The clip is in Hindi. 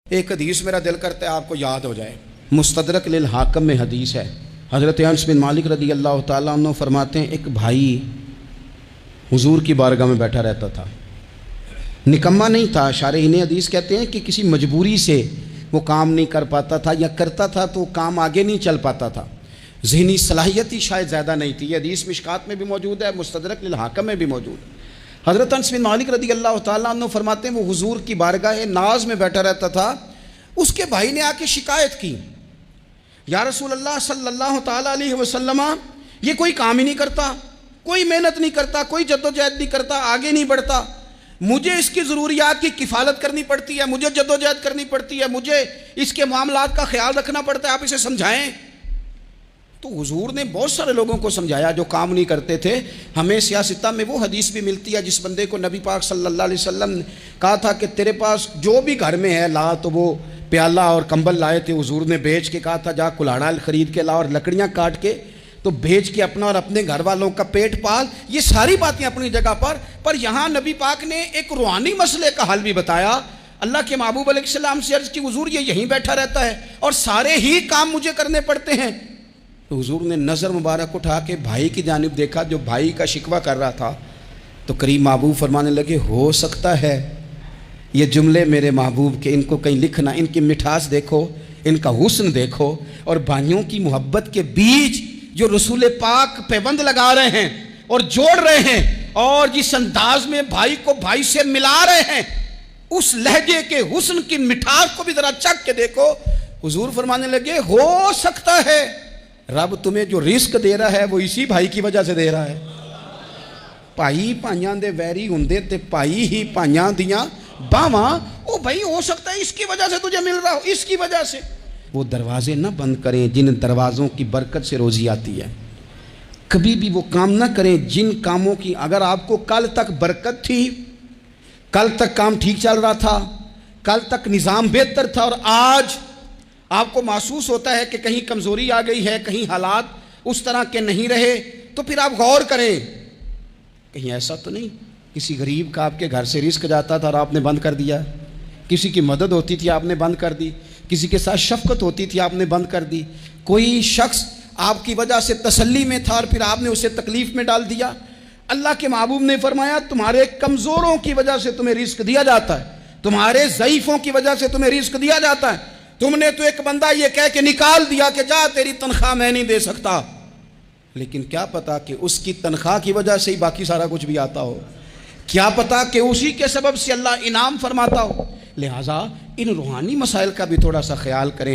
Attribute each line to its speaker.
Speaker 1: एक हदीस मेरा दिल करता है आपको याद हो जाए। मुस्तदरक लिल हाकम में हदीस है। हज़रत अनस बिन मालिक रदी अल्लाह ताला अन्हु फरमाते हैं, एक भाई हुजूर की बारगाह में बैठा रहता था। निकम्मा नहीं था, शारहीन हदीस कहते हैं कि किसी मजबूरी से वो काम नहीं कर पाता था, या करता था तो काम आगे नहीं चल पाता था। ज़हनी सलाहियत ही शायद ज़्यादा नहीं थी। ये हदीस मिशकात में भी मौजूद है, मुस्तदरक लिल हाकम में भी मौजूद है। हज़रत अनस बिन मालिक रदी अल्लाह ताला अन्हु फरमाते हैं, वो हुजूर की बारगाह नाज में बैठा रहता था। उसके भाई ने आके शिकायत की, या रसूल अल्लाह सल्लल्लाहु ताला अलैहि वसल्लम, ये कोई काम ही नहीं करता, कोई मेहनत नहीं करता, कोई जद्दोजहद नहीं करता, आगे नहीं बढ़ता। मुझे इसकी ज़रूरियात की किफ़ालत करनी पड़ती है, मुझे जद्दोजहद करनी पड़ती है, मुझे इसके मामलात का ख्याल रखना पड़ता है, आप इसे समझाएं। तो हुजूर ने बहुत सारे लोगों को समझाया जो काम नहीं करते थे। हमें सियासत में वो हदीस भी मिलती है जिस बंदे को नबी पाक सल्लल्लाहु अलैहि वसल्लम ने कहा था कि तेरे पास जो भी घर में है ला, तो वो प्याला और कंबल लाए थे। हुजूर ने बेच के कहा था जा कुल्हाड़ा खरीद के ला और लकड़ियाँ काट के तो बेच के अपना और अपने घर वालों का पेट पाल। ये सारी बातें अपनी जगह पर यहाँ नबी पाक ने एक रूहानी मसले का हल भी बताया। अल्लाह के महबूब अलैहिस्सलाम से अर्ज़ की, हुजूर ये यहीं बैठा रहता है और सारे ही काम मुझे करने पड़ते हैं। तो हुजूर ने नज़र मुबारक उठा के भाई की जानिब देखा जो भाई का शिकवा कर रहा था। तो करीम महबूब फरमाने लगे, हो सकता है ये जुमले मेरे महबूब के, इनको कहीं लिखना, इनकी मिठास देखो, इनका हुस्न देखो, और भाइयों की मोहब्बत के बीच जो रसूल पाक पैबंद लगा रहे हैं और जोड़ रहे हैं, और जिस अंदाज में भाई को भाई से मिला रहे हैं, उस लहजे के हुस्न की मिठास को भी जरा चख के देखो। हुजूर फरमाने लगे, हो सकता है रब तुम्हें जो रिस्क दे रहा है वो इसी भाई की वजह से दे रहा है। भाई भाइयां दे वैरी हुंदे ते भाई ही भाइयां दियां बावां। ओ भाई, हो सकता है इसकी वजह से तुझे मिल रहा हो, इसकी वजह से। वो दरवाजे ना बंद करें जिन दरवाज़ों की बरकत से रोज़ी आती है। कभी भी वो काम ना करें जिन कामों की, अगर आपको कल तक बरकत थी, कल तक काम ठीक चल रहा था, कल तक निज़ाम बेहतर था, और आज आपको महसूस होता है कि कहीं कमज़ोरी आ गई है, कहीं हालात उस तरह के नहीं रहे, तो फिर आप गौर करें, कहीं ऐसा तो नहीं किसी गरीब का आपके घर से रिस्क जाता था और आपने बंद कर दिया, किसी की मदद होती थी आपने बंद कर दी, किसी के साथ शफकत होती थी आपने बंद कर दी, कोई शख्स आपकी वजह से तसल्ली में था और फिर आपने उसे तकलीफ़ में डाल दिया। अल्लाह के महबूब ने फरमाया, तुम्हारे कमज़ोरों की वजह से तुम्हें रिस्क दिया जाता है, तुम्हारे ज़ईफ़ों की वजह से तुम्हें रिस्क दिया जाता है। तुमने तो एक बंदा ये कह के निकाल दिया कि जा तेरी तनख्वाह मैं नहीं दे सकता, लेकिन क्या पता कि उसकी तनख्वाह की वजह से ही बाकी सारा कुछ भी आता हो, क्या पता कि उसी के सबब से अल्लाह इनाम फरमाता हो। लिहाजा इन रूहानी मसाइल का भी थोड़ा सा ख्याल करें।